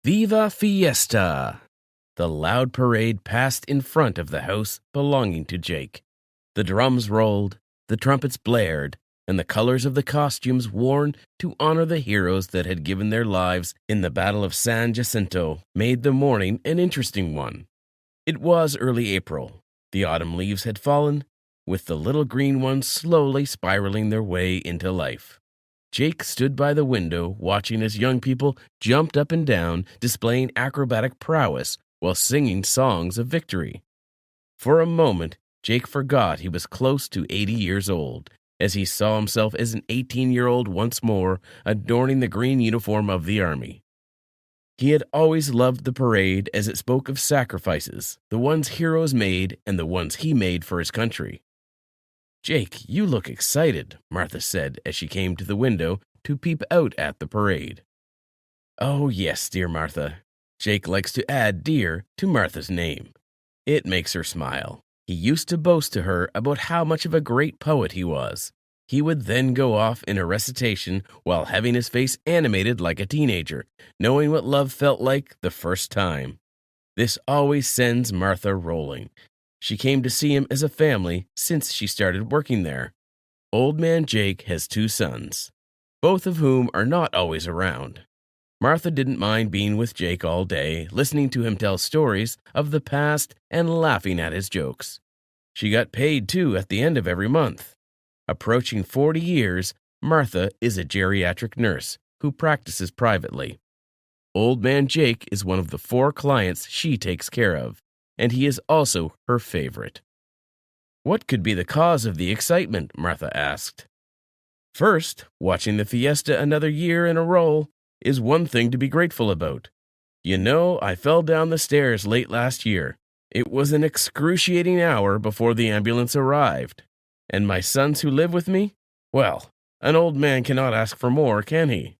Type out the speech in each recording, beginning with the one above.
Viva Fiesta! The loud parade passed in front of the house belonging to Jake. The drums rolled, the trumpets blared, and the colors of the costumes worn to honor the heroes that had given their lives in the Battle of San Jacinto made the morning an interesting one. It was early April. The autumn leaves had fallen, with the little green ones slowly spiraling their way into life. Jake stood by the window watching as young people jumped up and down, displaying acrobatic prowess while singing songs of victory. For a moment, Jake forgot he was close to 80 years old, as he saw himself as an 18-year-old once more, adorning the green uniform of the army. He had always loved the parade as it spoke of sacrifices, the ones heroes made and the ones he made for his country. "Jake, you look excited," Martha said as she came to the window to peep out at the parade. "Oh, yes, dear Martha." Jake likes to add dear to Martha's name. It makes her smile. He used to boast to her about how much of a great poet he was. He would then go off in a recitation while having his face animated like a teenager, knowing what love felt like the first time. This always sends Martha rolling. She came to see him as a family since she started working there. Old Man Jake has 2 sons, both of whom are not always around. Martha didn't mind being with Jake all day, listening to him tell stories of the past and laughing at his jokes. She got paid, too, at the end of every month. Approaching 40 years, Martha is a geriatric nurse who practices privately. Old Man Jake is one of the 4 clients she takes care of, and he is also her favorite. "What could be the cause of the excitement?" Martha asked. "First, watching the fiesta another year in a row is one thing to be grateful about. You know, I fell down the stairs late last year. It was an excruciating hour before the ambulance arrived. And my sons who live with me? Well, an old man cannot ask for more, can he?"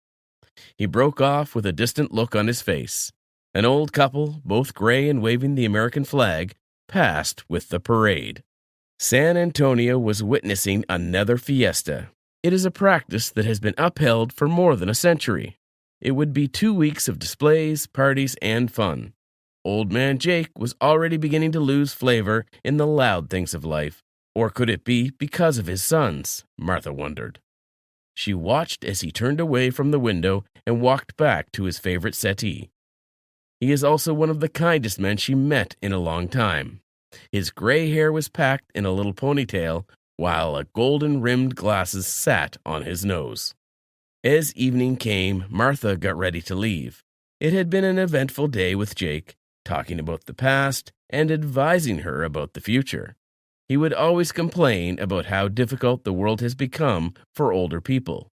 He broke off with a distant look on his face. An old couple, both gray and waving the American flag, passed with the parade. San Antonio was witnessing another fiesta. It is a practice that has been upheld for more than a century. It would be 2 weeks of displays, parties, and fun. Old Man Jake was already beginning to lose flavor in the loud things of life. Or could it be because of his sons? Martha wondered. She watched as he turned away from the window and walked back to his favorite settee. He is also one of the kindest men she met in a long time. His gray hair was packed in a little ponytail, while a golden-rimmed glasses sat on his nose. As evening came, Martha got ready to leave. It had been an eventful day with Jake, talking about the past and advising her about the future. He would always complain about how difficult the world has become for older people.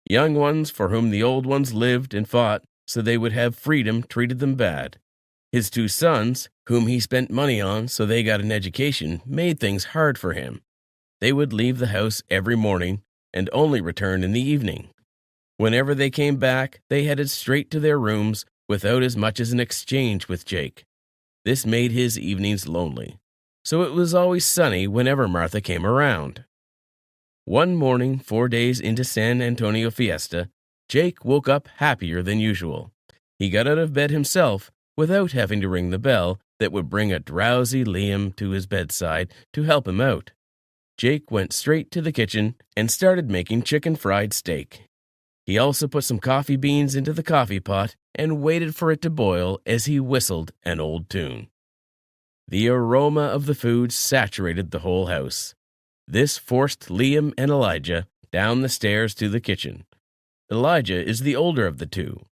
Young ones for whom the old ones lived and fought so they would have freedom treated them bad. His 2 sons, whom he spent money on so they got an education, made things hard for him. They would leave the house every morning and only return in the evening. Whenever they came back, they headed straight to their rooms without as much as an exchange with Jake. This made his evenings lonely, so it was always sunny whenever Martha came around. One morning, 4 days into San Antonio Fiesta, Jake woke up happier than usual. He got out of bed himself without having to ring the bell that would bring a drowsy Liam to his bedside to help him out. Jake went straight to the kitchen and started making chicken fried steak. He also put some coffee beans into the coffee pot and waited for it to boil as he whistled an old tune. The aroma of the food saturated the whole house. This forced Liam and Elijah down the stairs to the kitchen. Elijah is the older of the 2.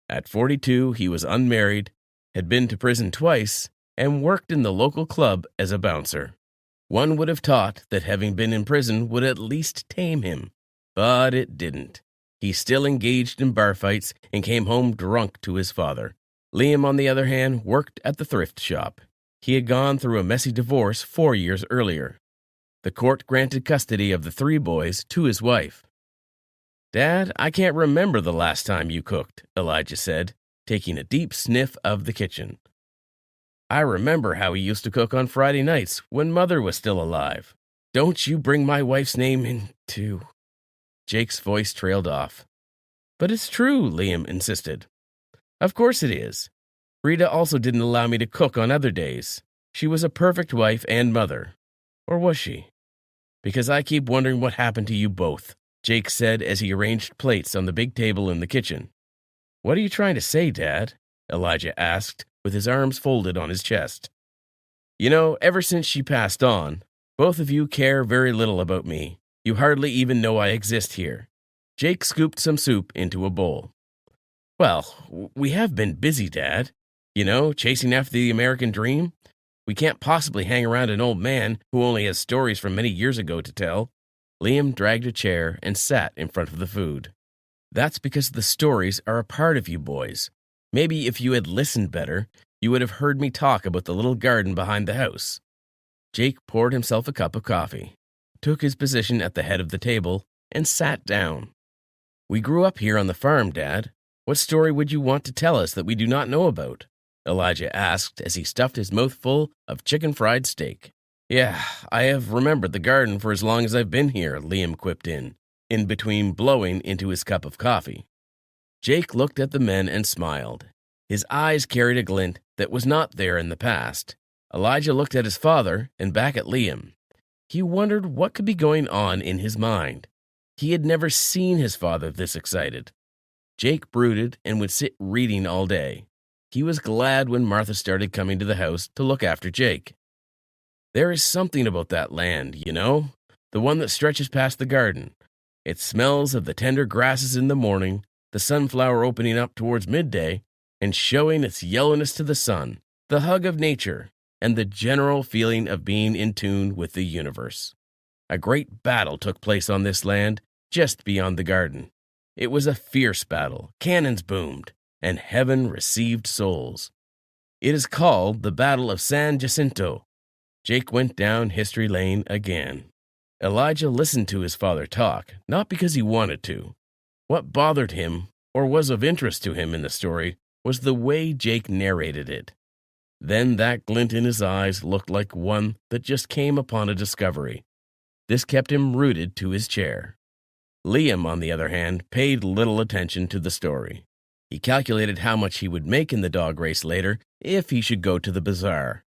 At 42, he was unmarried, had been to prison twice, and worked in the local club as a bouncer. One would have thought that having been in prison would at least tame him, but it didn't. He still engaged in bar fights and came home drunk to his father. Liam, on the other hand, worked at the thrift shop. He had gone through a messy divorce 4 years earlier. The court granted custody of the 3 boys to his wife. "Dad, I can't remember the last time you cooked," Elijah said, taking a deep sniff of the kitchen. "I remember how he used to cook on Friday nights when Mother was still alive. Don't you bring my wife's name into—" Jake's voice trailed off. "But it's true," Liam insisted. Of course it is. Rita also didn't allow me to cook on other days. She was a perfect wife and mother. Or was she? Because I keep wondering what happened to you both, Jake said as he arranged plates on the big table in the kitchen. What are you trying to say, Dad? Elijah asked, with his arms folded on his chest. You know, ever since she passed on, both of you care very little about me. You hardly even know I exist here. Jake scooped some soup into a bowl. Well, we have been busy, Dad. You know, chasing after the American dream. We can't possibly hang around an old man who only has stories from many years ago to tell. Liam dragged a chair and sat in front of the food. That's because the stories are a part of you boys. Maybe if you had listened better, you would have heard me talk about the little garden behind the house. Jake poured himself a cup of coffee, took his position at the head of the table, and sat down. We grew up here on the farm, Dad. What story would you want to tell us that we do not know about? Elijah asked as he stuffed his mouth full of chicken fried steak. Yeah, I have remembered the garden for as long as I've been here, Liam quipped in between blowing into his cup of coffee. Jake looked at the men and smiled. His eyes carried a glint that was not there in the past. Elijah looked at his father and back at Liam. He wondered what could be going on in his mind. He had never seen his father this excited. Jake brooded and would sit reading all day. He was glad when Martha started coming to the house to look after Jake. There is something about that land, you know, the one that stretches past the garden. It smells of the tender grasses in the morning, the sunflower opening up towards midday, and showing its yellowness to the sun, the hug of nature, and the general feeling of being in tune with the universe. A great battle took place on this land, just beyond the garden. It was a fierce battle, cannons boomed, and heaven received souls. It is called the Battle of San Jacinto. Jake went down history lane again. Elijah listened to his father talk, not because he wanted to. What bothered him, or was of interest to him in the story, was the way Jake narrated it. Then that glint in his eyes looked like one that just came upon a discovery. This kept him rooted to his chair. Liam, on the other hand, paid little attention to the story. He calculated how much he would make in the dog race later if he should go to the bazaar.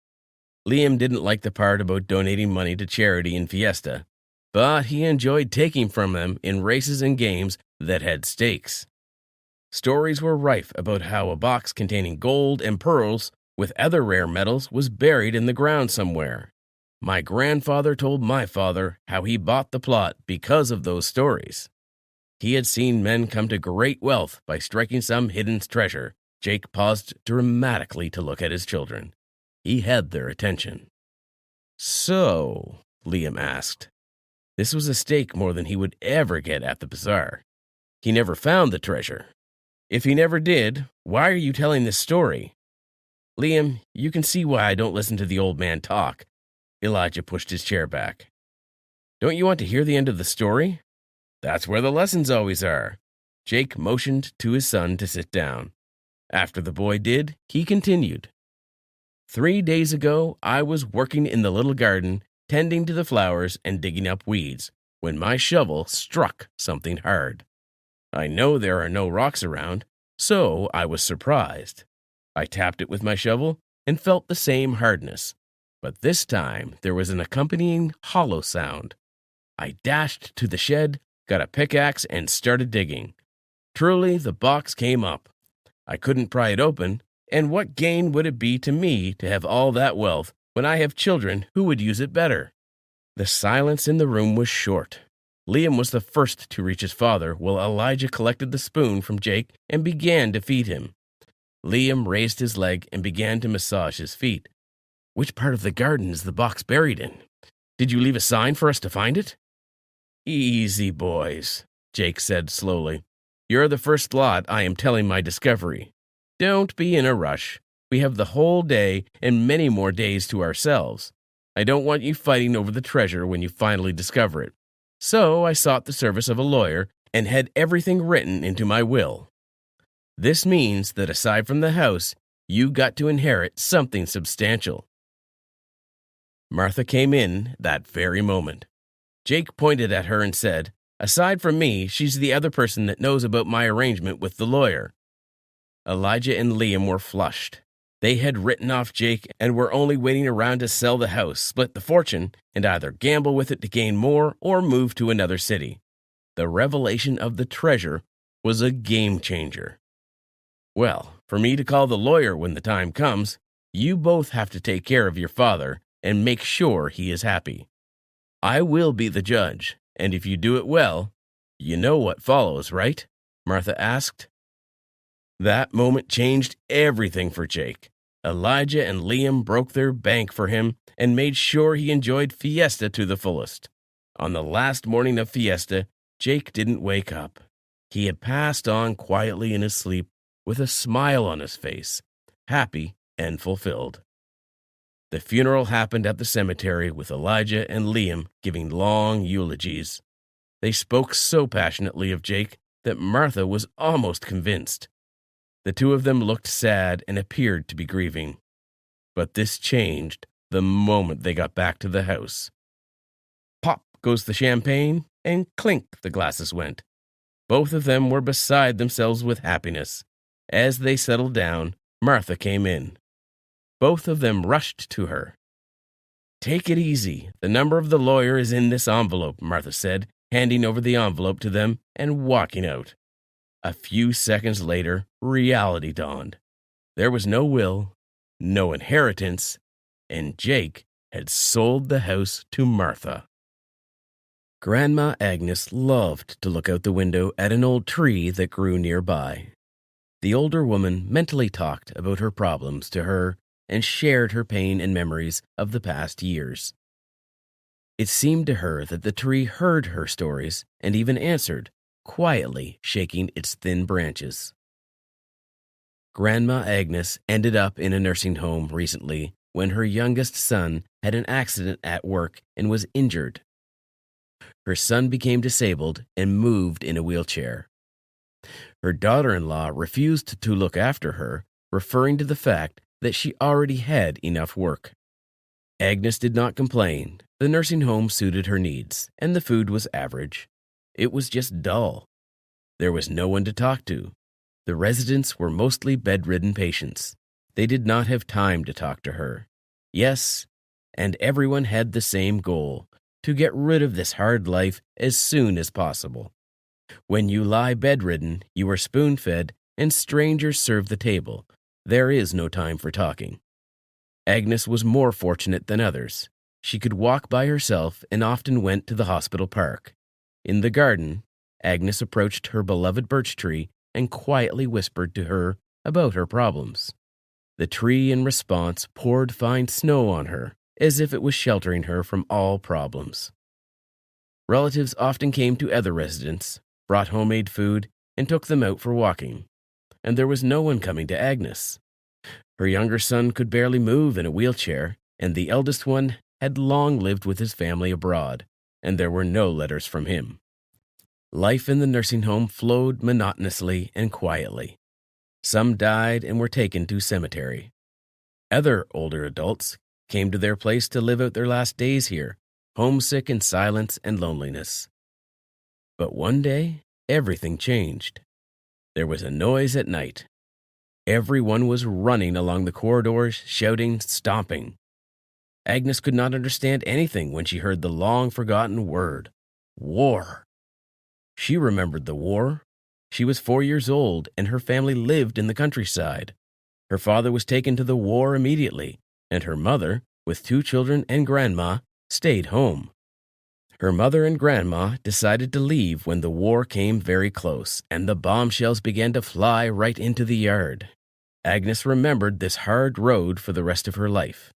Liam didn't like the part about donating money to charity in Fiesta, but he enjoyed taking from them in races and games that had stakes. Stories were rife about how a box containing gold and pearls with other rare metals was buried in the ground somewhere. My grandfather told my father how he bought the plot because of those stories. He had seen men come to great wealth by striking some hidden treasure. Jake paused dramatically to look at his children. He had their attention. So, Liam asked. This was a stake more than he would ever get at the bazaar. He never found the treasure. If he never did, why are you telling this story? Liam, you can see why I don't listen to the old man talk. Elijah pushed his chair back. Don't you want to hear the end of the story? That's where the lessons always are. Jake motioned to his son to sit down. After the boy did, he continued. 3 days ago, I was working in the little garden, tending to the flowers and digging up weeds, when my shovel struck something hard. I know there are no rocks around, so I was surprised. I tapped it with my shovel and felt the same hardness, but this time there was an accompanying hollow sound. I dashed to the shed, got a pickaxe, and started digging. Truly, the box came up. I couldn't pry it open, and what gain would it be to me to have all that wealth when I have children who would use it better? The silence in the room was short. Liam was the first to reach his father, while Elijah collected the spoon from Jake and began to feed him. Liam raised his leg and began to massage his feet. Which part of the garden is the box buried in? Did you leave a sign for us to find it? Easy, boys, Jake said slowly. You're the first lot I am telling my discovery. Don't be in a rush. We have the whole day and many more days to ourselves. I don't want you fighting over the treasure when you finally discover it. So I sought the service of a lawyer and had everything written into my will. This means that aside from the house, you got to inherit something substantial. Martha came in that very moment. Jake pointed at her and said, aside from me, she's the other person that knows about my arrangement with the lawyer. Elijah and Liam were flushed. They had written off Jake and were only waiting around to sell the house, split the fortune, and either gamble with it to gain more or move to another city. The revelation of the treasure was a game changer. Well, for me to call the lawyer when the time comes, you both have to take care of your father and make sure he is happy. I will be the judge, and if you do it well, you know what follows, right? Martha asked. That moment changed everything for Jake. Elijah and Liam broke their bank for him and made sure he enjoyed fiesta to the fullest. On the last morning of fiesta, Jake didn't wake up. He had passed on quietly in his sleep with a smile on his face, happy and fulfilled. The funeral happened at the cemetery with Elijah and Liam giving long eulogies. They spoke so passionately of Jake that Martha was almost convinced. The two of them looked sad and appeared to be grieving. But this changed the moment they got back to the house. Pop goes the champagne, and clink the glasses went. Both of them were beside themselves with happiness. As they settled down, Martha came in. Both of them rushed to her. "Take it easy. The number of the lawyer is in this envelope," Martha said, handing over the envelope to them and walking out. A few seconds later, reality dawned. There was no will, no inheritance, and Jake had sold the house to Martha. Grandma Agnes loved to look out the window at an old tree that grew nearby. The older woman mentally talked about her problems to her and shared her pain and memories of the past years. It seemed to her that the tree heard her stories and even answered, quietly shaking its thin branches. Grandma Agnes ended up in a nursing home recently when her youngest son had an accident at work and was injured. Her son became disabled and moved in a wheelchair. Her daughter-in-law refused to look after her, referring to the fact that she already had enough work. Agnes did not complain. The nursing home suited her needs, and the food was average. It was just dull. There was no one to talk to. The residents were mostly bedridden patients. They did not have time to talk to her. Yes, and everyone had the same goal, to get rid of this hard life as soon as possible. When you lie bedridden, you are spoon-fed, and strangers serve the table. There is no time for talking. Agnes was more fortunate than others. She could walk by herself and often went to the hospital park. In the garden, Agnes approached her beloved birch tree and quietly whispered to her about her problems. The tree, in response, poured fine snow on her, as if it was sheltering her from all problems. Relatives often came to other residents, brought homemade food, and took them out for walking. And there was no one coming to Agnes. Her younger son could barely move in a wheelchair, and the eldest one had long lived with his family abroad, and there were no letters from him. Life in the nursing home flowed monotonously and quietly. Some died and were taken to cemetery. Other older adults came to their place to live out their last days here, homesick in silence and loneliness. But one day, everything changed. There was a noise at night. Everyone was running along the corridors, shouting, stomping. Agnes could not understand anything when she heard the long-forgotten word, war. She remembered the war. She was 4 years old, and her family lived in the countryside. Her father was taken to the war immediately, and her mother, with 2 children and grandma, stayed home. Her mother and grandma decided to leave when the war came very close, and the bombshells began to fly right into the yard. Agnes remembered this hard road for the rest of her life.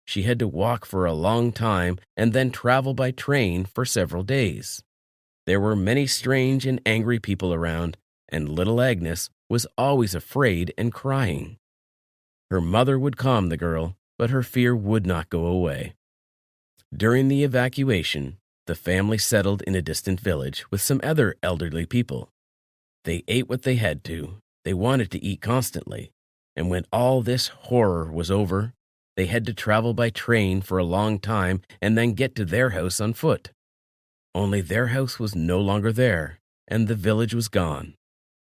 She had to walk for a long time and then travel by train for several days. There were many strange and angry people around, and little Agnes was always afraid and crying. Her mother would calm the girl, but her fear would not go away. During the evacuation, the family settled in a distant village with some other elderly people. They ate what they had to. They wanted to eat constantly. And when all this horror was over, they had to travel by train for a long time and then get to their house on foot. Only their house was no longer there, and the village was gone.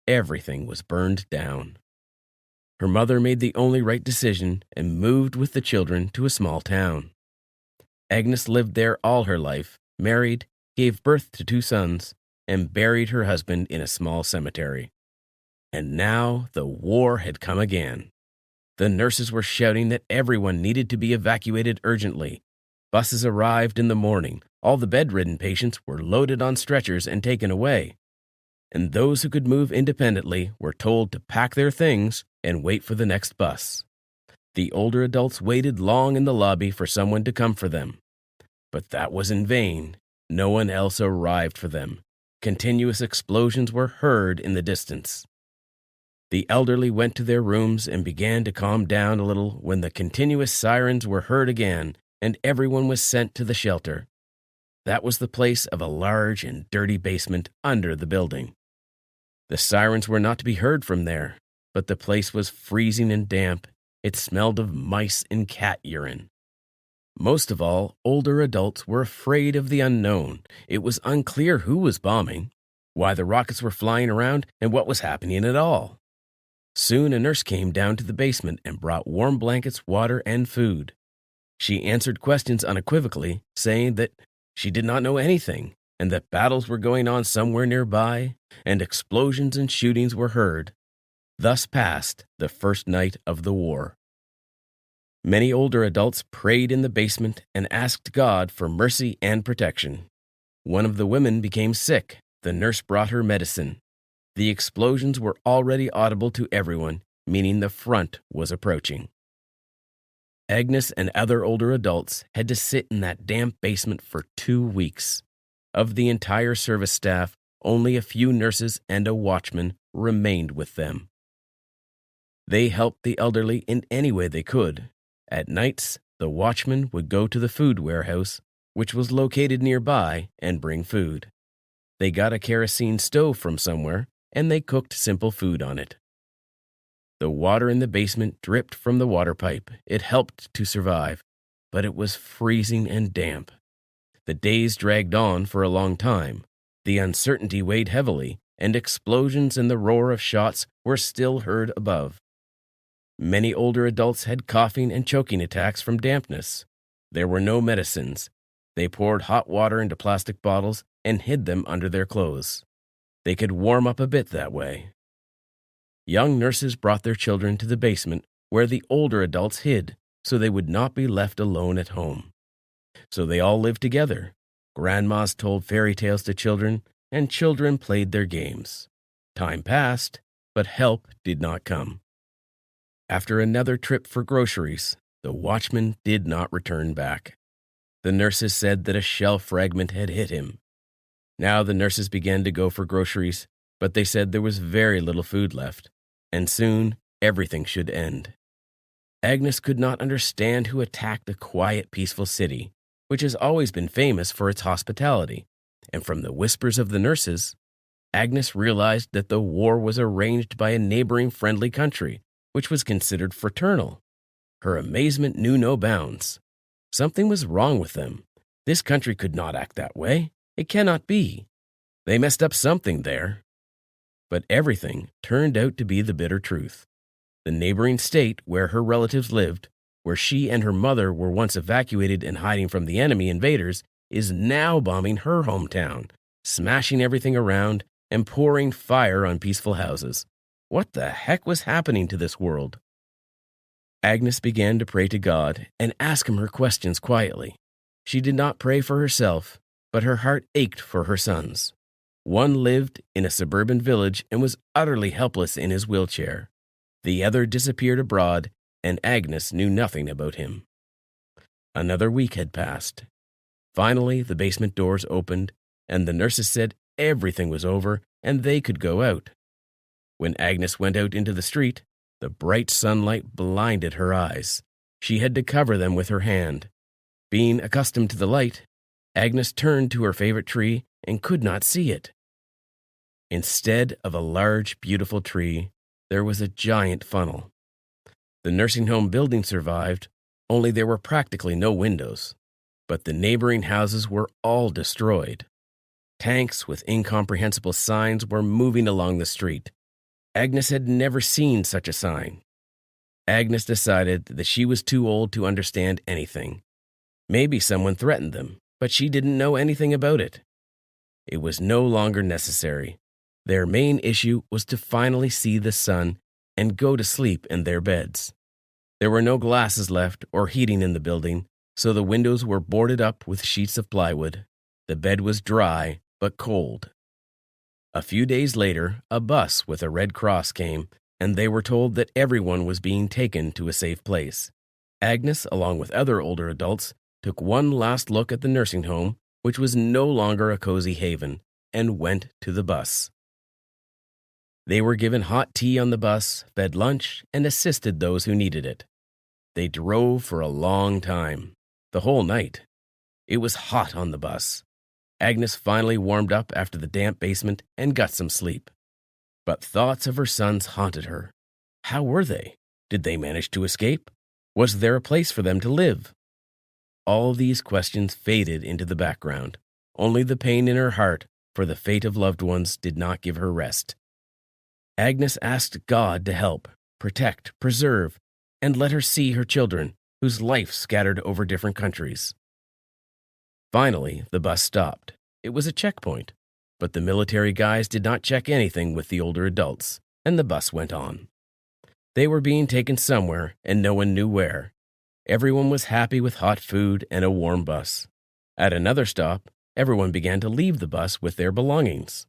Everything was burned down. Her mother made the only right decision and moved with the children to a small town. Agnes lived there all her life, married, gave birth to 2 sons, and buried her husband in a small cemetery. And now the war had come again. The nurses were shouting that everyone needed to be evacuated urgently. Buses arrived in the morning. All the bedridden patients were loaded on stretchers and taken away. And those who could move independently were told to pack their things and wait for the next bus. The older adults waited long in the lobby for someone to come for them. But that was in vain. No one else arrived for them. Continuous explosions were heard in the distance. The elderly went to their rooms and began to calm down a little when the continuous sirens were heard again and everyone was sent to the shelter. That was the place of a large and dirty basement under the building. The sirens were not to be heard from there, but the place was freezing and damp. It smelled of mice and cat urine. Most of all, older adults were afraid of the unknown. It was unclear who was bombing, why the rockets were flying around, and what was happening at all. Soon a nurse came down to the basement and brought warm blankets, water, and food. She answered questions unequivocally, saying that she did not know anything, and that battles were going on somewhere nearby, and explosions and shootings were heard. Thus passed the first night of the war. Many older adults prayed in the basement and asked God for mercy and protection. One of the women became sick. The nurse brought her medicine. The explosions were already audible to everyone, meaning the front was approaching. Agnes and other older adults had to sit in that damp basement for 2 weeks. Of the entire service staff, only a few nurses and a watchman remained with them. They helped the elderly in any way they could. At nights, the watchman would go to the food warehouse, which was located nearby, and bring food. They got a kerosene stove from somewhere, and they cooked simple food on it. The water in the basement dripped from the water pipe. It helped to survive, but it was freezing and damp. The days dragged on for a long time. The uncertainty weighed heavily, and explosions and the roar of shots were still heard above. Many older adults had coughing and choking attacks from dampness. There were no medicines. They poured hot water into plastic bottles and hid them under their clothes. They could warm up a bit that way. Young nurses brought their children to the basement where the older adults hid, so they would not be left alone at home. So they all lived together. Grandmas told fairy tales to children, and children played their games. Time passed, but help did not come. After another trip for groceries, the watchman did not return back. The nurses said that a shell fragment had hit him. Now the nurses began to go for groceries, but they said there was very little food left, and soon everything should end. Agnes could not understand who attacked a quiet, peaceful city, which has always been famous for its hospitality, and from the whispers of the nurses, Agnes realized that the war was arranged by a neighboring friendly country, which was considered fraternal. Her amazement knew no bounds. Something was wrong with them. This country could not act that way. It cannot be. They messed up something there. But everything turned out to be the bitter truth. The neighboring state where her relatives lived, where she and her mother were once evacuated and hiding from the enemy invaders, is now bombing her hometown, smashing everything around and pouring fire on peaceful houses. What the heck was happening to this world? Agnes began to pray to God and ask him her questions quietly. She did not pray for herself, but her heart ached for her sons. One lived in a suburban village and was utterly helpless in his wheelchair. The other disappeared abroad, and Agnes knew nothing about him. Another week had passed. Finally, the basement doors opened, and the nurses said everything was over and they could go out. When Agnes went out into the street, the bright sunlight blinded her eyes. She had to cover them with her hand. Being accustomed to the light, Agnes turned to her favorite tree and could not see it. Instead of a large, beautiful tree, there was a giant funnel. The nursing home building survived, only there were practically no windows. But the neighboring houses were all destroyed. Tanks with incomprehensible signs were moving along the street. Agnes had never seen such a sign. Agnes decided that she was too old to understand anything. Maybe someone threatened them, but she didn't know anything about it. It was no longer necessary. Their main issue was to finally see the sun and go to sleep in their beds. There were no glasses left or heating in the building, so the windows were boarded up with sheets of plywood. The bed was dry but cold. A few days later, a bus with a red cross came, and they were told that everyone was being taken to a safe place. Agnes, along with other older adults, took one last look at the nursing home, which was no longer a cozy haven, and went to the bus. They were given hot tea on the bus, fed lunch, and assisted those who needed it. They drove for a long time, the whole night. It was hot on the bus. Agnes finally warmed up after the damp basement and got some sleep. But thoughts of her sons haunted her. How were they? Did they manage to escape? Was there a place for them to live? All these questions faded into the background. Only the pain in her heart for the fate of loved ones did not give her rest. Agnes asked God to help, protect, preserve, and let her see her children, whose life scattered over different countries. Finally, the bus stopped. It was a checkpoint, but the military guys did not check anything with the older adults, and the bus went on. They were being taken somewhere, and no one knew where. Everyone was happy with hot food and a warm bus. At another stop, everyone began to leave the bus with their belongings.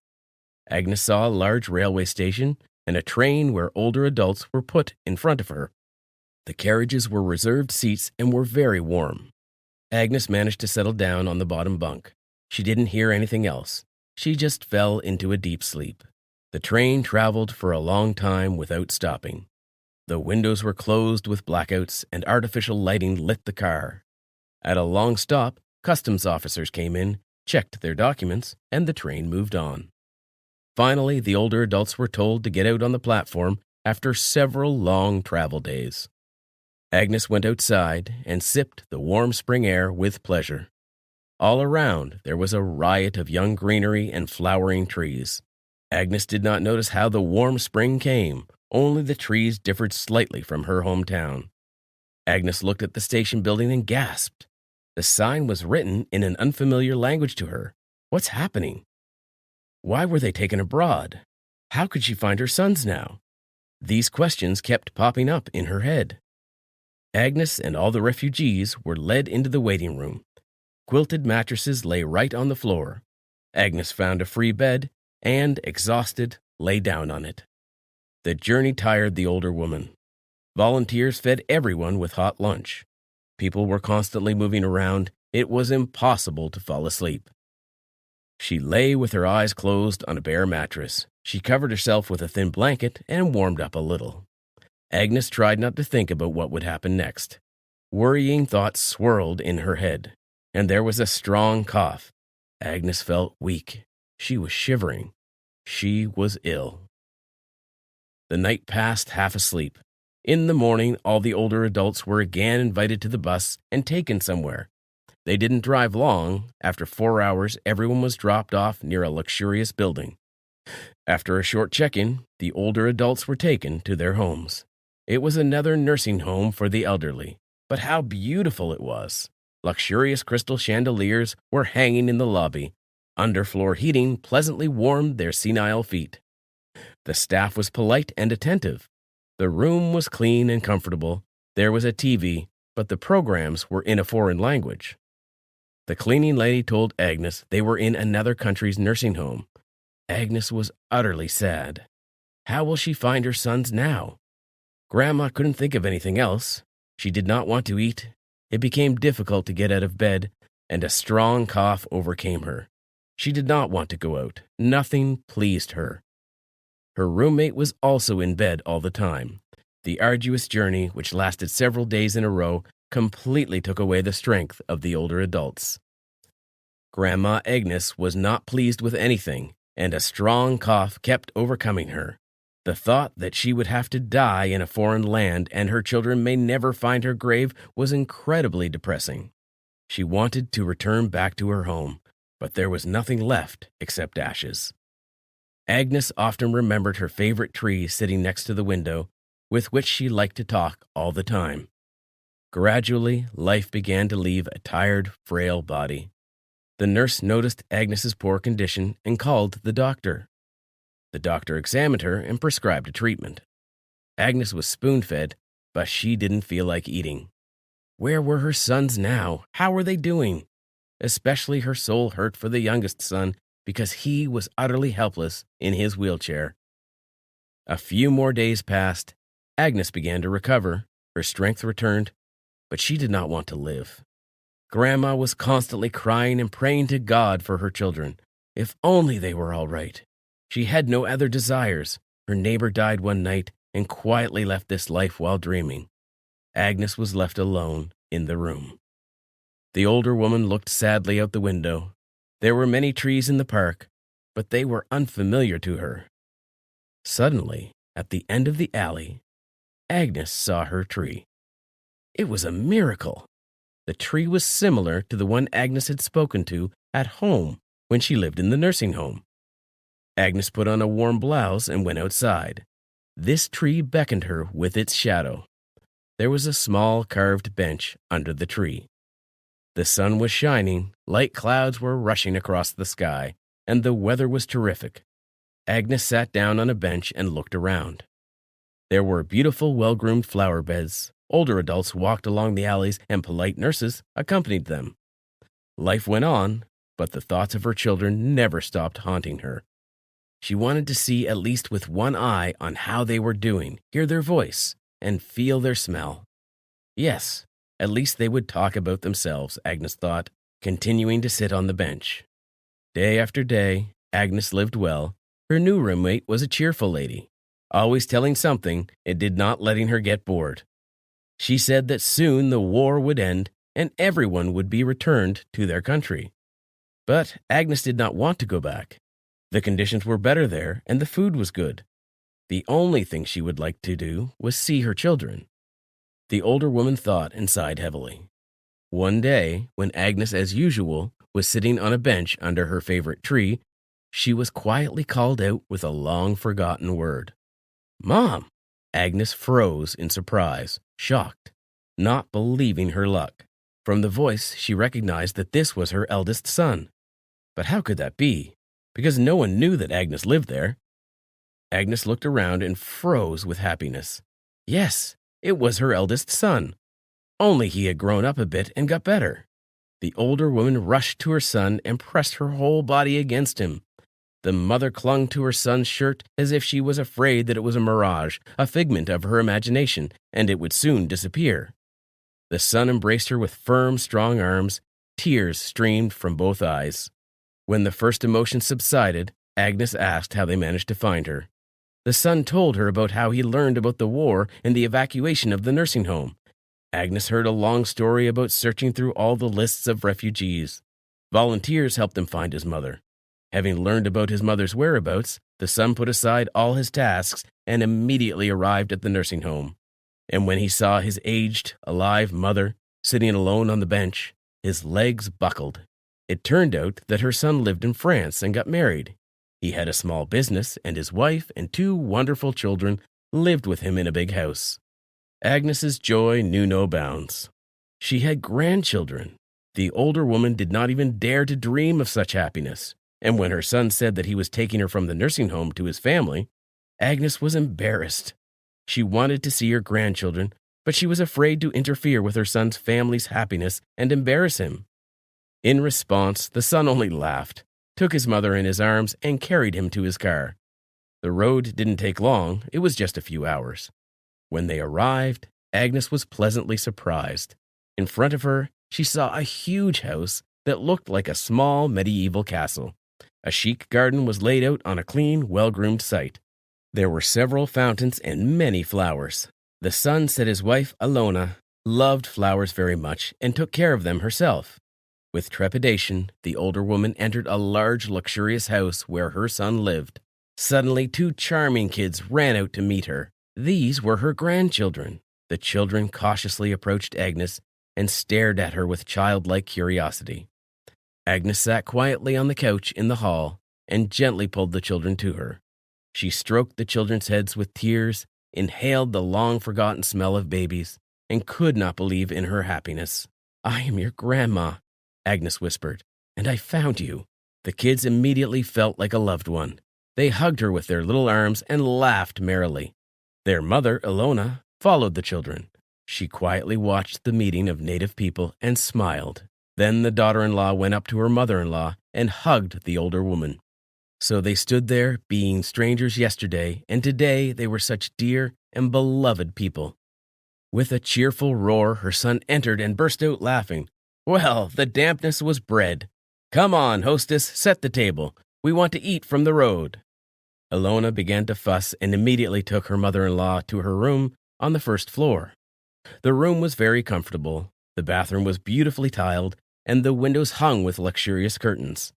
Agnes saw a large railway station and a train where older adults were put in front of her. The carriages were reserved seats and were very warm. Agnes managed to settle down on the bottom bunk. She didn't hear anything else. She just fell into a deep sleep. The train traveled for a long time without stopping. The windows were closed with blackouts and artificial lighting lit the car. At a long stop, customs officers came in, checked their documents, and the train moved on. Finally, the older adults were told to get out on the platform after several long travel days. Agnes went outside and sipped the warm spring air with pleasure. All around, there was a riot of young greenery and flowering trees. Agnes did not notice how the warm spring came, only the trees differed slightly from her hometown. Agnes looked at the station building and gasped. The sign was written in an unfamiliar language to her. What's happening? Why were they taken abroad? How could she find her sons now? These questions kept popping up in her head. Agnes and all the refugees were led into the waiting room. Quilted mattresses lay right on the floor. Agnes found a free bed and, exhausted, lay down on it. The journey tired the older woman. Volunteers fed everyone with hot lunch. People were constantly moving around. It was impossible to fall asleep. She lay with her eyes closed on a bare mattress. She covered herself with a thin blanket and warmed up a little. Agnes tried not to think about what would happen next. Worrying thoughts swirled in her head, and there was a strong cough. Agnes felt weak. She was shivering. She was ill. The night passed half asleep. In the morning, all the older adults were again invited to the bus and taken somewhere. They didn't drive long. After 4 hours, everyone was dropped off near a luxurious building. After a short check-in, the older adults were taken to their homes. It was another nursing home for the elderly, but how beautiful it was. Luxurious crystal chandeliers were hanging in the lobby. Underfloor heating pleasantly warmed their senile feet. The staff was polite and attentive. The room was clean and comfortable. There was a TV, but the programs were in a foreign language. The cleaning lady told Agnes they were in another country's nursing home. Agnes was utterly sad. How will she find her sons now? Grandma couldn't think of anything else. She did not want to eat. It became difficult to get out of bed, and a strong cough overcame her. She did not want to go out. Nothing pleased her. Her roommate was also in bed all the time. The arduous journey, which lasted several days in a row, completely took away the strength of the older adults. Grandma Agnes was not pleased with anything, and a strong cough kept overcoming her. The thought that she would have to die in a foreign land and her children may never find her grave was incredibly depressing. She wanted to return back to her home, but there was nothing left except ashes. Agnes often remembered her favorite tree sitting next to the window, with which she liked to talk all the time. Gradually, life began to leave a tired, frail body. The nurse noticed Agnes's poor condition and called the doctor. The doctor examined her and prescribed a treatment. Agnes was spoon-fed, but she didn't feel like eating. Where were her sons now? How were they doing? Especially her soul hurt for the youngest son because he was utterly helpless in his wheelchair. A few more days passed. Agnes began to recover. Her strength returned, but she did not want to live. Grandma was constantly crying and praying to God for her children. If only they were all right. She had no other desires. Her neighbor died one night and quietly left this life while dreaming. Agnes was left alone in the room. The older woman looked sadly out the window. There were many trees in the park, but they were unfamiliar to her. Suddenly, at the end of the alley, Agnes saw her tree. It was a miracle. The tree was similar to the one Agnes had spoken to at home when she lived in the nursing home. Agnes put on a warm blouse and went outside. This tree beckoned her with its shadow. There was a small carved bench under the tree. The sun was shining, light clouds were rushing across the sky, and the weather was terrific. Agnes sat down on a bench and looked around. There were beautiful, well-groomed flower beds. Older adults walked along the alleys, and polite nurses accompanied them. Life went on, but the thoughts of her children never stopped haunting her. She wanted to see at least with one eye on how they were doing, hear their voice, and feel their smell. Yes, at least they would talk about themselves, Agnes thought, continuing to sit on the bench. Day after day, Agnes lived well. Her new roommate was a cheerful lady, always telling something and did not letting her get bored. She said that soon the war would end and everyone would be returned to their country. But Agnes did not want to go back. The conditions were better there and the food was good. The only thing she would like to do was see her children. The older woman thought and sighed heavily. One day, when Agnes, as usual, was sitting on a bench under her favorite tree, she was quietly called out with a long-forgotten word. "Mom!" Agnes froze in surprise, shocked, not believing her luck. From the voice, she recognized that this was her eldest son. But how could that be? Because no one knew that Agnes lived there. Agnes looked around and froze with happiness. Yes, it was her eldest son. Only he had grown up a bit and got better. The older woman rushed to her son and pressed her whole body against him. The mother clung to her son's shirt as if she was afraid that it was a mirage, a figment of her imagination, and it would soon disappear. The son embraced her with firm, strong arms. Tears streamed from both eyes. When the first emotion subsided, Agnes asked how they managed to find her. The son told her about how he learned about the war and the evacuation of the nursing home. Agnes heard a long story about searching through all the lists of refugees. Volunteers helped him find his mother. Having learned about his mother's whereabouts, the son put aside all his tasks and immediately arrived at the nursing home. And when he saw his aged, alive mother sitting alone on the bench, his legs buckled. It turned out that her son lived in France and got married. He had a small business, and his wife and 2 wonderful children lived with him in a big house. Agnes's joy knew no bounds. She had grandchildren. The older woman did not even dare to dream of such happiness. And when her son said that he was taking her from the nursing home to his family, Agnes was embarrassed. She wanted to see her grandchildren, but she was afraid to interfere with her son's family's happiness and embarrass him. In response, the son only laughed, took his mother in his arms, and carried him to his car. The road didn't take long, it was just a few hours. When they arrived, Agnes was pleasantly surprised. In front of her, she saw a huge house that looked like a small medieval castle. A chic garden was laid out on a clean, well-groomed site. There were several fountains and many flowers. The son said his wife, Alona, loved flowers very much and took care of them herself. With trepidation, the older woman entered a large, luxurious house where her son lived. Suddenly, 2 charming kids ran out to meet her. These were her grandchildren. The children cautiously approached Agnes and stared at her with childlike curiosity. Agnes sat quietly on the couch in the hall and gently pulled the children to her. She stroked the children's heads with tears inhaled the long-forgotten smell of babies, and could not believe in her happiness. "I am your grandma," Agnes whispered, "and I found you." The kids immediately felt like a loved one. They hugged her with their little arms and laughed merrily. Their mother, Ilona, followed the children. She quietly watched the meeting of native people and smiled. Then the daughter-in-law went up to her mother-in-law and hugged the older woman. So they stood there, being strangers yesterday, and today they were such dear and beloved people. With a cheerful roar, her son entered and burst out laughing. "Well, the dampness was bread. Come on, hostess, set the table. We want to eat from the road." Ilona began to fuss and immediately took her mother-in-law to her room on the first floor. The room was very comfortable, the bathroom was beautifully tiled, and the windows hung with luxurious curtains.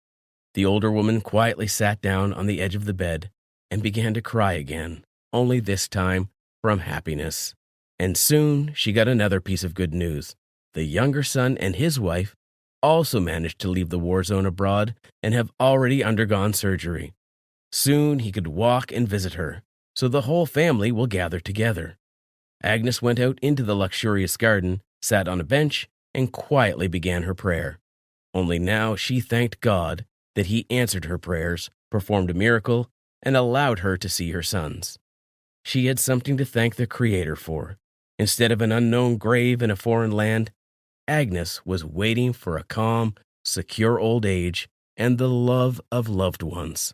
The older woman quietly sat down on the edge of the bed and began to cry again, only this time from happiness. And soon she got another piece of good news. The younger son and his wife also managed to leave the war zone abroad and have already undergone surgery. Soon he could walk and visit her, so the whole family will gather together. Agnes went out into the luxurious garden, sat on a bench, and quietly began her prayer. Only now she thanked God that he answered her prayers, performed a miracle, and allowed her to see her sons. She had something to thank the Creator for. Instead of an unknown grave in a foreign land, Agnes was waiting for a calm, secure old age and the love of loved ones.